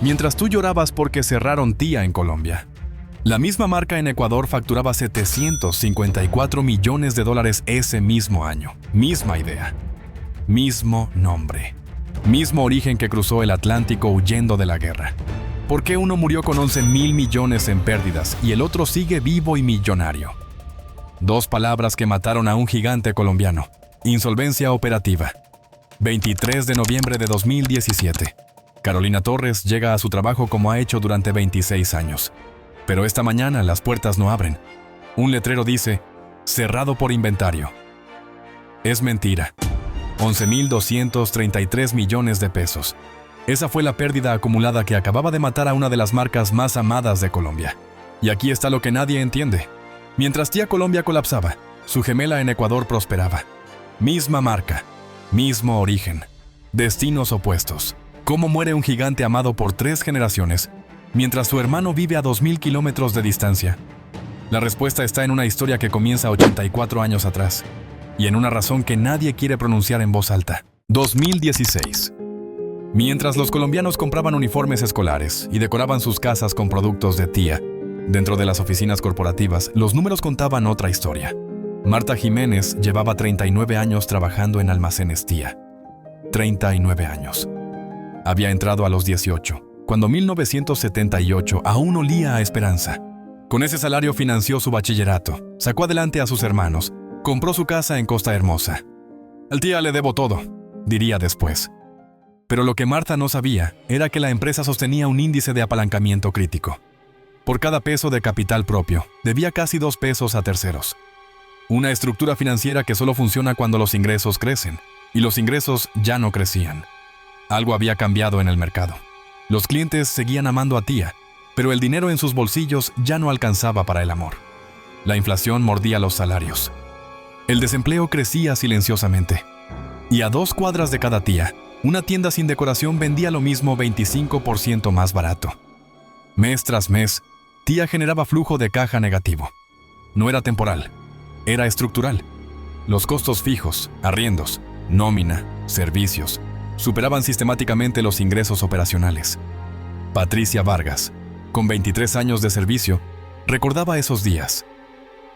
mientras tú llorabas porque cerraron Tía en Colombia. La misma marca en Ecuador facturaba $754 millones ese mismo año. Misma idea. Mismo nombre. Mismo origen que cruzó el Atlántico huyendo de la guerra. ¿Por qué uno murió con 11.000 millones en pérdidas y el otro sigue vivo y millonario? Dos palabras que mataron a un gigante colombiano. Insolvencia operativa. 23 de noviembre de 2017. Carolina Torres llega a su trabajo como ha hecho durante 26 años. Pero esta mañana las puertas no abren. Un letrero dice, cerrado por inventario. Es mentira. 11.233 millones de pesos. Esa fue la pérdida acumulada que acababa de matar a una de las marcas más amadas de Colombia. Y aquí está lo que nadie entiende. Mientras Tía Colombia colapsaba, su gemela en Ecuador prosperaba. Misma marca, mismo origen, destinos opuestos. ¿Cómo muere un gigante amado por 3 generaciones, mientras su hermano vive a 2.000 kilómetros de distancia? La respuesta está en una historia que comienza 84 años atrás, y en una razón que nadie quiere pronunciar en voz alta. 2016. Mientras los colombianos compraban uniformes escolares y decoraban sus casas con productos de Tía, dentro de las oficinas corporativas, los números contaban otra historia. Marta Jiménez llevaba 39 años trabajando en almacenes Tía. 39 años. Había entrado a los 18, cuando 1978 aún olía a esperanza. Con ese salario financió su bachillerato, sacó adelante a sus hermanos, compró su casa en Costa Hermosa. Al Tía le debo todo, diría después. Pero lo que Marta no sabía era que la empresa sostenía un índice de apalancamiento crítico. Por cada peso de capital propio, debía casi 2 pesos a terceros. Una estructura financiera que solo funciona cuando los ingresos crecen, y los ingresos ya no crecían. Algo había cambiado en el mercado. Los clientes seguían amando a Tía, pero el dinero en sus bolsillos ya no alcanzaba para el amor. La inflación mordía los salarios. El desempleo crecía silenciosamente. Y a 2 cuadras de cada Tía, una tienda sin decoración vendía lo mismo 25% más barato. Mes tras mes, Tía generaba flujo de caja negativo. No era temporal, era estructural. Los costos fijos, arriendos, nómina, servicios, superaban sistemáticamente los ingresos operacionales. Patricia Vargas, con 23 años de servicio, recordaba esos días.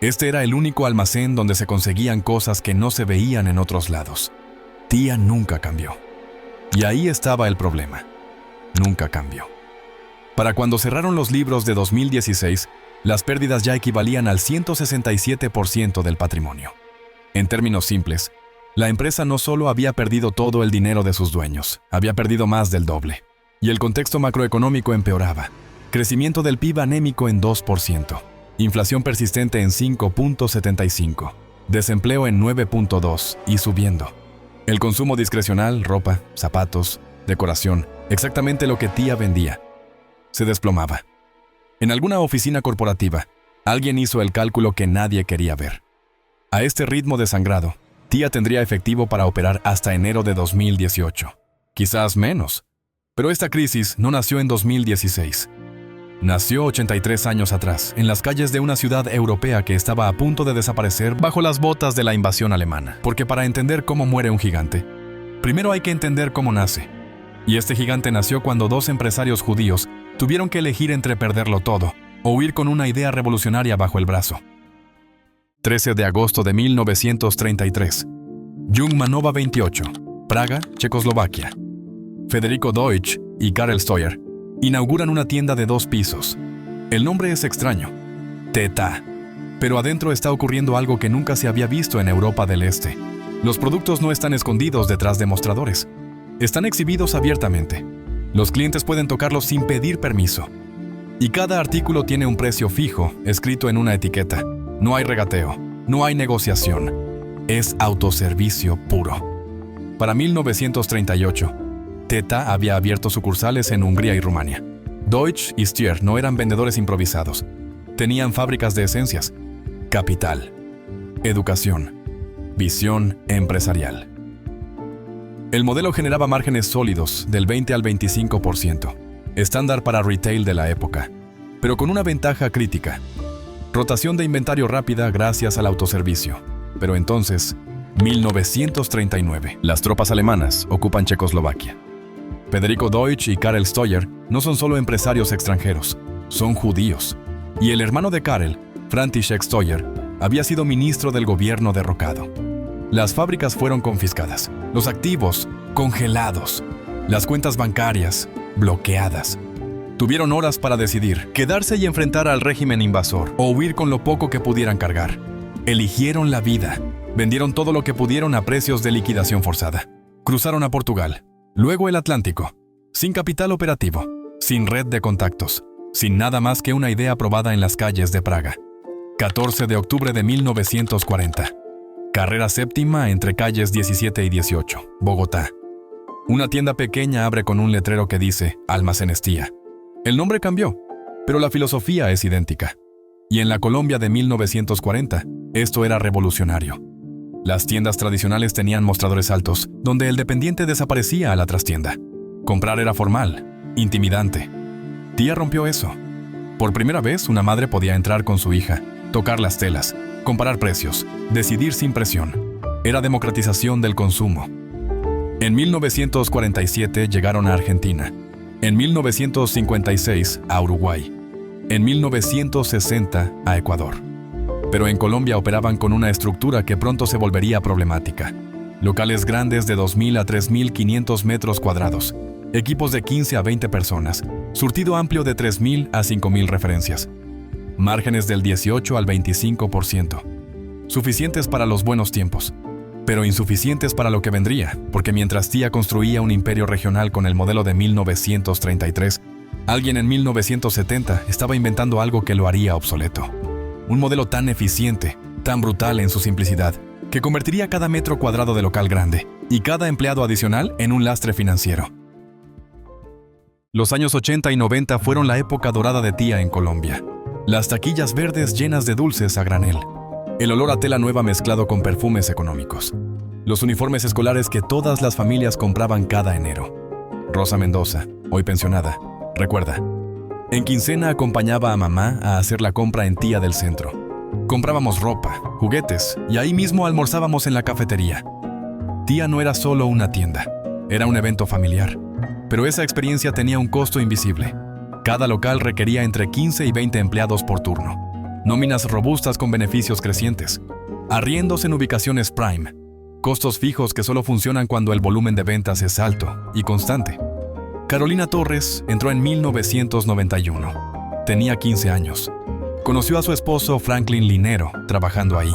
Este era el único almacén donde se conseguían cosas que no se veían en otros lados. Tía nunca cambió. Y ahí estaba el problema. Nunca cambió. Para cuando cerraron los libros de 2016, las pérdidas ya equivalían al 167% del patrimonio. En términos simples, la empresa no solo había perdido todo el dinero de sus dueños, había perdido más del doble. Y el contexto macroeconómico empeoraba. Crecimiento del PIB anémico en 2%, inflación persistente en 5.75%, desempleo en 9.2% y subiendo. El consumo discrecional, ropa, zapatos, decoración, exactamente lo que Tía vendía, se desplomaba. En alguna oficina corporativa, alguien hizo el cálculo que nadie quería ver. A este ritmo de sangrado, Tía tendría efectivo para operar hasta enero de 2018. Quizás menos. Pero esta crisis no nació en 2016. Nació 83 años atrás, en las calles de una ciudad europea que estaba a punto de desaparecer bajo las botas de la invasión alemana. Porque para entender cómo muere un gigante, primero hay que entender cómo nace. Y este gigante nació cuando 2 empresarios judíos tuvieron que elegir entre perderlo todo o huir con una idea revolucionaria bajo el brazo. 13 de agosto de 1933. Jung Manova 28, Praga, Checoslovaquia. Federico Deutsch y Karel Steuer inauguran una tienda de 2 pisos. El nombre es extraño, Teta, pero adentro está ocurriendo algo que nunca se había visto en Europa del Este. Los productos no están escondidos detrás de mostradores. Están exhibidos abiertamente. Los clientes pueden tocarlos sin pedir permiso. Y cada artículo tiene un precio fijo, escrito en una etiqueta. No hay regateo, no hay negociación. Es autoservicio puro. Para 1938, Teta había abierto sucursales en Hungría y Rumania. Deutsch y Steuer no eran vendedores improvisados. Tenían fábricas de esencias, capital, educación, visión empresarial. El modelo generaba márgenes sólidos del 20 al 25%, estándar para retail de la época, pero con una ventaja crítica: rotación de inventario rápida gracias al autoservicio. Pero entonces, 1939, las tropas alemanas ocupan Checoslovaquia. Federico Deutsch y Karel Steuer no son solo empresarios extranjeros, son judíos. Y el hermano de Karel, František Steuer, había sido ministro del gobierno derrocado. Las fábricas fueron confiscadas, los activos congelados, las cuentas bancarias bloqueadas. Tuvieron horas para decidir, quedarse y enfrentar al régimen invasor o huir con lo poco que pudieran cargar. Eligieron la vida, vendieron todo lo que pudieron a precios de liquidación forzada. Cruzaron a Portugal, luego el Atlántico, sin capital operativo, sin red de contactos, sin nada más que una idea probada en las calles de Praga. 14 de octubre de 1940. Carrera séptima entre calles 17 y 18, Bogotá. Una tienda pequeña abre con un letrero que dice Almacenes Tía. El nombre cambió, pero la filosofía es idéntica. Y en la Colombia de 1940, esto era revolucionario. Las tiendas tradicionales tenían mostradores altos, donde el dependiente desaparecía a la trastienda. Comprar era formal, intimidante. Tía rompió eso. Por primera vez, una madre podía entrar con su hija, tocar las telas, comparar precios, decidir sin presión. Era democratización del consumo. En 1947 llegaron a Argentina. En 1956 a Uruguay. En 1960 a Ecuador. Pero en Colombia operaban con una estructura que pronto se volvería problemática. Locales grandes de 2.000 a 3.500 metros cuadrados. Equipos de 15 a 20 personas. Surtido amplio de 3.000 a 5.000 referencias. Márgenes del 18 al 25%. Suficientes para los buenos tiempos, pero insuficientes para lo que vendría, porque mientras Tía construía un imperio regional con el modelo de 1933, alguien en 1970 estaba inventando algo que lo haría obsoleto. Un modelo tan eficiente, tan brutal en su simplicidad, que convertiría cada metro cuadrado de local grande y cada empleado adicional en un lastre financiero. Los años 80 y 90 fueron la época dorada de Tía en Colombia. Las taquillas verdes llenas de dulces a granel. El olor a tela nueva mezclado con perfumes económicos. Los uniformes escolares que todas las familias compraban cada enero. Rosa Mendoza, hoy pensionada, recuerda. En quincena acompañaba a mamá a hacer la compra en Tía del Centro. Comprábamos ropa, juguetes y ahí mismo almorzábamos en la cafetería. Tía no era solo una tienda, era un evento familiar. Pero esa experiencia tenía un costo invisible. Cada local requería entre 15 y 20 empleados por turno. Nóminas robustas con beneficios crecientes. Arriendos en ubicaciones prime. Costos fijos que solo funcionan cuando el volumen de ventas es alto y constante. Carolina Torres entró en 1991. Tenía 15 años. Conoció a su esposo Franklin Linero trabajando ahí.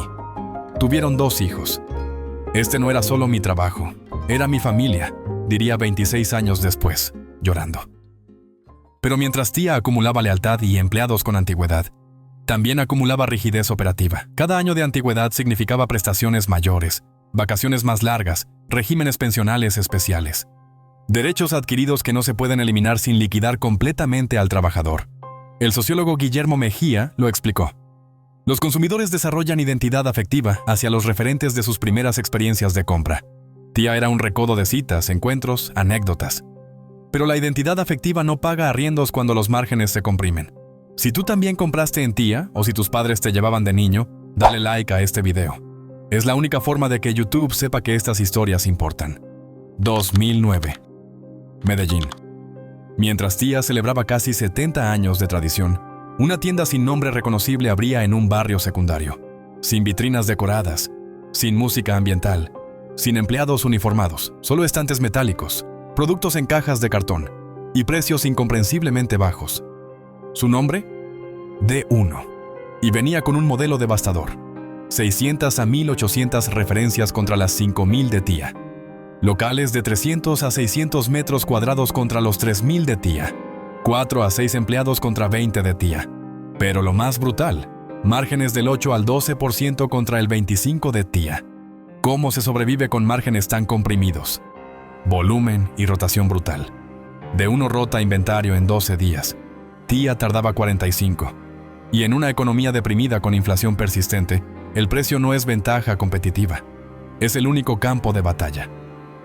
Tuvieron 2 hijos. Este no era solo mi trabajo, era mi familia, diría 26 años después, llorando. Pero mientras Tía acumulaba lealtad y empleados con antigüedad, también acumulaba rigidez operativa. Cada año de antigüedad significaba prestaciones mayores, vacaciones más largas, regímenes pensionales especiales. Derechos adquiridos que no se pueden eliminar sin liquidar completamente al trabajador. El sociólogo Guillermo Mejía lo explicó. Los consumidores desarrollan identidad afectiva hacia los referentes de sus primeras experiencias de compra. Tía era un recodo de citas, encuentros, anécdotas. Pero la identidad afectiva no paga arriendos cuando los márgenes se comprimen. Si tú también compraste en Tía, o si tus padres te llevaban de niño, dale like a este video. Es la única forma de que YouTube sepa que estas historias importan. 2009. Medellín. Mientras Tía celebraba casi 70 años de tradición, una tienda sin nombre reconocible abría en un barrio secundario, sin vitrinas decoradas, sin música ambiental, sin empleados uniformados, solo estantes metálicos, productos en cajas de cartón y precios incomprensiblemente bajos. ¿Su nombre? D1. Y venía con un modelo devastador. 600 a 1800 referencias contra las 5000 de Tía. Locales de 300 a 600 metros cuadrados contra los 3000 de Tía. 4 a 6 empleados contra 20 de Tía. Pero lo más brutal, márgenes del 8 al 12% contra el 25 de Tía. ¿Cómo se sobrevive con márgenes tan comprimidos? Volumen y rotación brutal. D1 rota inventario en 12 días. Tía tardaba 45. Y en una economía deprimida con inflación persistente, el precio no es ventaja competitiva. Es el único campo de batalla.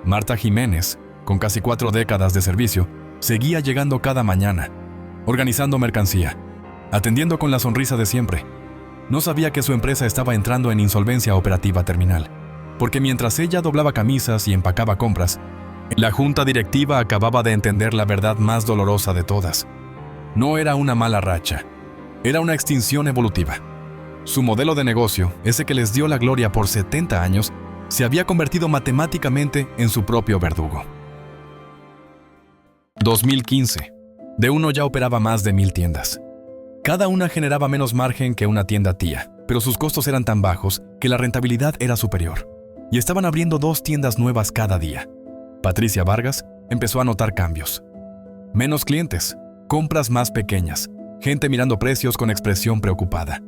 Marta Jiménez, con casi 4 décadas de servicio, seguía llegando cada mañana, organizando mercancía, atendiendo con la sonrisa de siempre. No sabía que su empresa estaba entrando en insolvencia operativa terminal, porque mientras ella doblaba camisas y empacaba compras, La junta directiva acababa de entender la verdad más dolorosa de todas. No era una mala racha, era una extinción evolutiva. Su modelo de negocio, ese que les dio la gloria por 70 años, se había convertido matemáticamente en su propio verdugo. 2015. D1 ya operaba más de 1000 tiendas. Cada una generaba menos margen que una tienda tía, pero sus costos eran tan bajos que la rentabilidad era superior. Y estaban abriendo 2 tiendas nuevas cada día. Patricia Vargas empezó a notar cambios. Menos clientes, compras más pequeñas, gente mirando precios con expresión preocupada.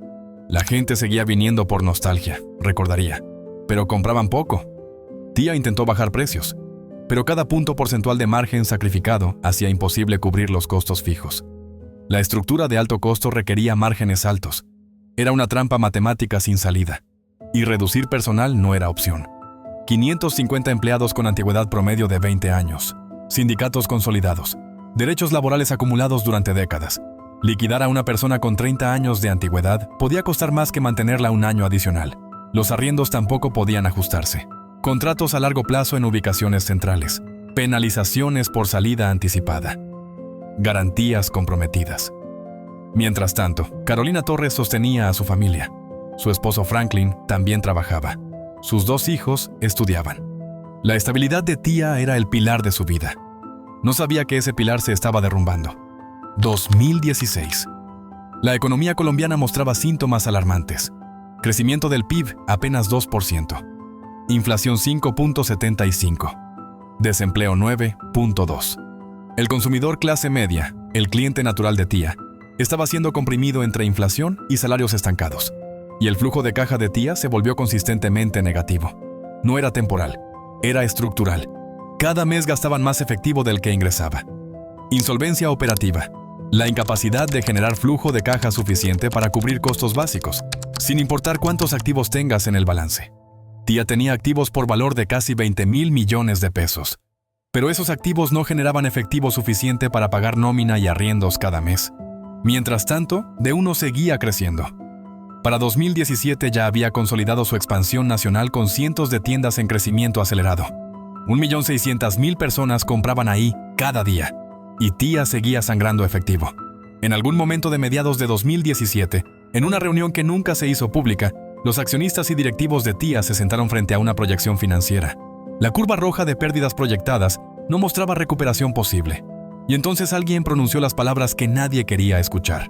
La gente seguía viniendo por nostalgia, recordaría, pero compraban poco. Tía intentó bajar precios, pero cada punto porcentual de margen sacrificado hacía imposible cubrir los costos fijos. La estructura de alto costo requería márgenes altos. Era una trampa matemática sin salida. Y reducir personal no era opción. 550 empleados con antigüedad promedio de 20 años. Sindicatos consolidados. Derechos laborales acumulados durante décadas. Liquidar a una persona con 30 años de antigüedad podía costar más que mantenerla un año adicional. Los arriendos tampoco podían ajustarse. Contratos a largo plazo en ubicaciones centrales. Penalizaciones por salida anticipada. Garantías comprometidas. Mientras tanto, Carolina Torres sostenía a su familia. Su esposo Franklin también trabajaba. Sus 2 hijos estudiaban. La estabilidad de tía era el pilar de su vida. No sabía que ese pilar se estaba derrumbando. 2016. La economía colombiana mostraba síntomas alarmantes. Crecimiento del PIB apenas 2%. Inflación 5.75. Desempleo 9.2. El consumidor clase media, el cliente natural de tía, estaba siendo comprimido entre inflación y salarios estancados. Y el flujo de caja de tía se volvió consistentemente negativo. No era temporal, era estructural. Cada mes gastaban más efectivo del que ingresaba. Insolvencia operativa. La incapacidad de generar flujo de caja suficiente para cubrir costos básicos, sin importar cuántos activos tengas en el balance. Tía tenía activos por valor de casi 20,000 millones de pesos. Pero esos activos no generaban efectivo suficiente para pagar nómina y arriendos cada mes. Mientras tanto, D1 seguía creciendo. Para 2017 ya había consolidado su expansión nacional con cientos de tiendas en crecimiento acelerado. 1.600.000 personas compraban ahí cada día. Y tía seguía sangrando efectivo. En algún momento de mediados de 2017, en una reunión que nunca se hizo pública, los accionistas y directivos de tía se sentaron frente a una proyección financiera. La curva roja de pérdidas proyectadas no mostraba recuperación posible. Y entonces alguien pronunció las palabras que nadie quería escuchar.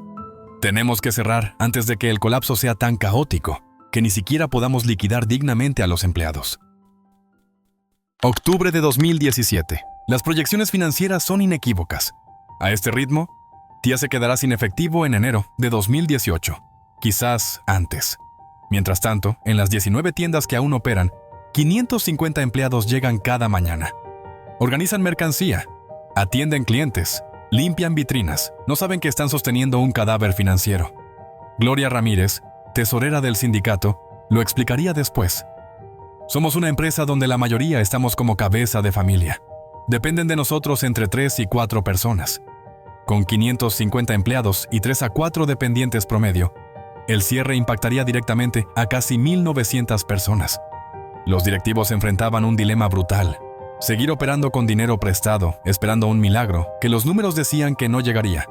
Tenemos que cerrar antes de que el colapso sea tan caótico que ni siquiera podamos liquidar dignamente a los empleados. Octubre de 2017. Las proyecciones financieras son inequívocas. A este ritmo, tía se quedará sin efectivo en enero de 2018, quizás antes. Mientras tanto, en las 19 tiendas que aún operan, 550 empleados llegan cada mañana. Organizan mercancía, atienden clientes, limpian vitrinas, no saben que están sosteniendo un cadáver financiero. Gloria Ramírez, tesorera del sindicato, lo explicaría después. Somos una empresa donde la mayoría estamos como cabeza de familia. Dependen de nosotros entre 3 y 4 personas. Con 550 empleados y 3 a 4 dependientes promedio, el cierre impactaría directamente a casi 1.900 personas. Los directivos enfrentaban un dilema brutal. Seguir operando con dinero prestado, esperando un milagro que los números decían que no llegaría.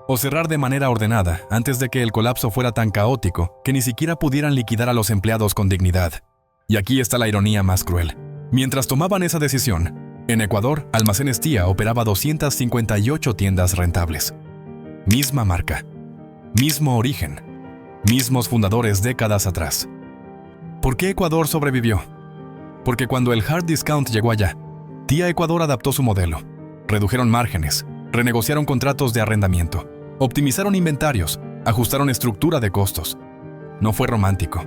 O cerrar de manera ordenada antes de que el colapso fuera tan caótico que ni siquiera pudieran liquidar a los empleados con dignidad. Y aquí está la ironía más cruel. Mientras tomaban esa decisión, en Ecuador, Almacenes Tía operaba 258 tiendas rentables. Misma marca, mismo origen, mismos fundadores décadas atrás. ¿Por qué Ecuador sobrevivió? Porque cuando el hard discount llegó allá, Tía Ecuador adaptó su modelo. Redujeron márgenes, renegociaron contratos de arrendamiento, optimizaron inventarios, ajustaron estructura de costos. No fue romántico.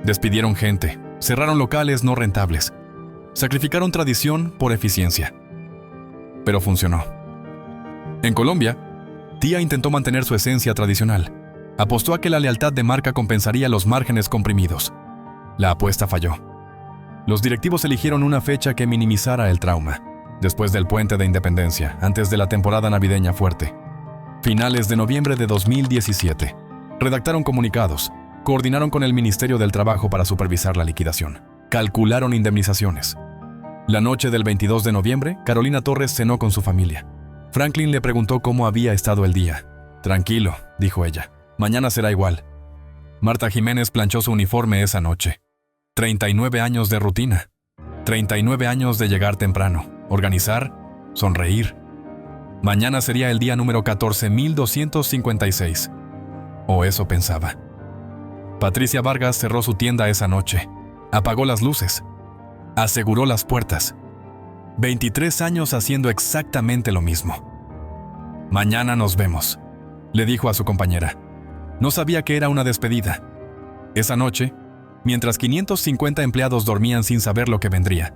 Despidieron gente, cerraron locales no rentables, sacrificaron tradición por eficiencia. Pero funcionó. En Colombia, Tía intentó mantener su esencia tradicional. Apostó a que la lealtad de marca compensaría los márgenes comprimidos. La apuesta falló. Los directivos eligieron una fecha que minimizara el trauma, después del puente de Independencia, antes de la temporada navideña fuerte. Finales de noviembre de 2017. Redactaron comunicados, coordinaron con el Ministerio del Trabajo para supervisar la liquidación. Calcularon indemnizaciones. La noche del 22 de noviembre, Carolina Torres cenó con su familia. Franklin le preguntó cómo había estado el día. «Tranquilo», dijo ella. «Mañana será igual». Marta Jiménez planchó su uniforme esa noche. 39 años de rutina. 39 años de llegar temprano, organizar, sonreír. Mañana sería el día número 14.256. O eso pensaba. Patricia Vargas cerró su tienda esa noche. Apagó las luces. Aseguró las puertas. 23 años haciendo exactamente lo mismo. «Mañana nos vemos», le dijo a su compañera. No sabía que era una despedida. Esa noche, mientras 550 empleados dormían sin saber lo que vendría,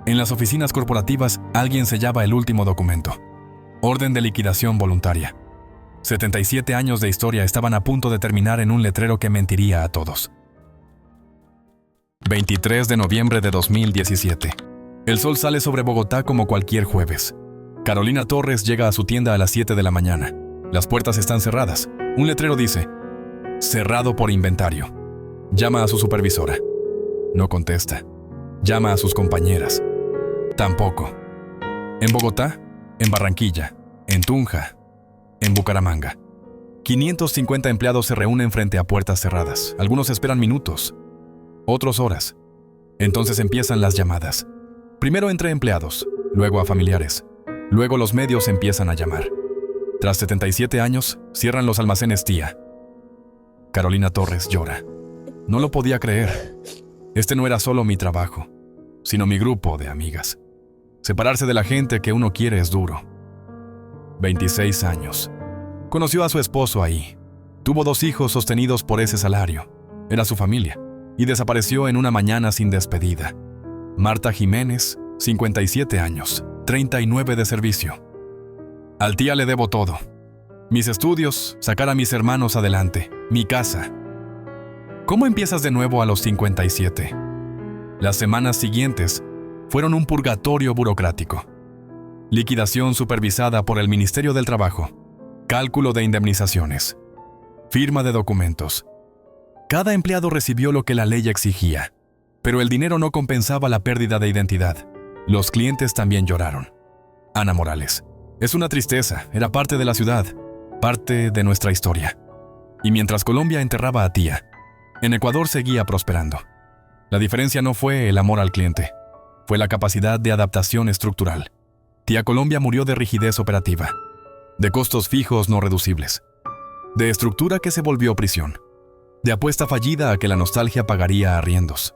en las oficinas corporativas alguien sellaba el último documento. Orden de liquidación voluntaria. 77 años de historia estaban a punto de terminar en un letrero que mentiría a todos. 23 de noviembre de 2017. El sol sale sobre Bogotá como cualquier jueves. Carolina Torres llega a su tienda a las 7 de la mañana. Las puertas están cerradas. Un letrero dice: «Cerrado por inventario». Llama a su supervisora. No contesta. Llama a sus compañeras. Tampoco. En Bogotá, en Barranquilla, en Tunja, en Bucaramanga. 550 empleados se reúnen frente a puertas cerradas. Algunos esperan minutos, otros horas. Entonces empiezan las llamadas. Primero entre empleados, luego a familiares. Luego los medios empiezan a llamar. Tras 77 años, cierran los almacenes Tía. Carolina Torres llora. No lo podía creer. Este no era solo mi trabajo, sino mi grupo de amigas. Separarse de la gente que uno quiere es duro. 26 años. Conoció a su esposo ahí. Tuvo 2 hijos sostenidos por ese salario. Era su familia. Y desapareció en una mañana sin despedida. Marta Jiménez, 57 años, 39 de servicio. Al Tía le debo todo. Mis estudios, sacar a mis hermanos adelante, mi casa. ¿Cómo empiezas de nuevo a los 57? Las semanas siguientes fueron un purgatorio burocrático. Liquidación supervisada por el Ministerio del Trabajo. Cálculo de indemnizaciones. Firma de documentos. Cada empleado recibió lo que la ley exigía, pero el dinero no compensaba la pérdida de identidad. Los clientes también lloraron. Ana Morales. Es una tristeza, era parte de la ciudad, parte de nuestra historia. Y mientras Colombia enterraba a Tía, en Ecuador seguía prosperando. La diferencia no fue el amor al cliente, fue la capacidad de adaptación estructural. Tía Colombia murió de rigidez operativa, de costos fijos no reducibles, de estructura que se volvió prisión, de apuesta fallida a que la nostalgia pagaría arriendos.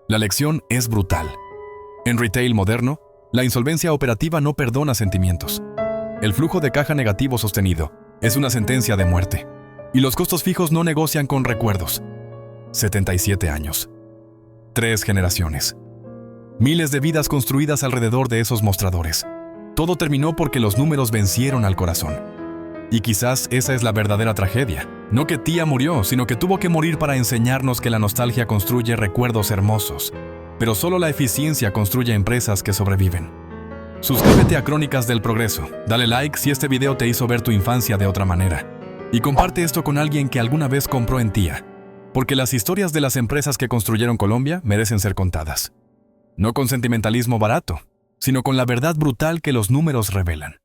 La lección es brutal. En retail moderno, la insolvencia operativa no perdona sentimientos. El flujo de caja negativo sostenido es una sentencia de muerte, y los costos fijos no negocian con recuerdos. 77 años. 3 generaciones. Miles de vidas construidas alrededor de esos mostradores. Todo terminó porque los números vencieron al corazón. Y quizás esa es la verdadera tragedia. No que Tía murió, sino que tuvo que morir para enseñarnos que la nostalgia construye recuerdos hermosos. Pero solo la eficiencia construye empresas que sobreviven. Suscríbete a Crónicas del Progreso. Dale like si este video te hizo ver tu infancia de otra manera. Y comparte esto con alguien que alguna vez compró en Tía. Porque las historias de las empresas que construyeron Colombia merecen ser contadas. No con sentimentalismo barato, sino con la verdad brutal que los números revelan.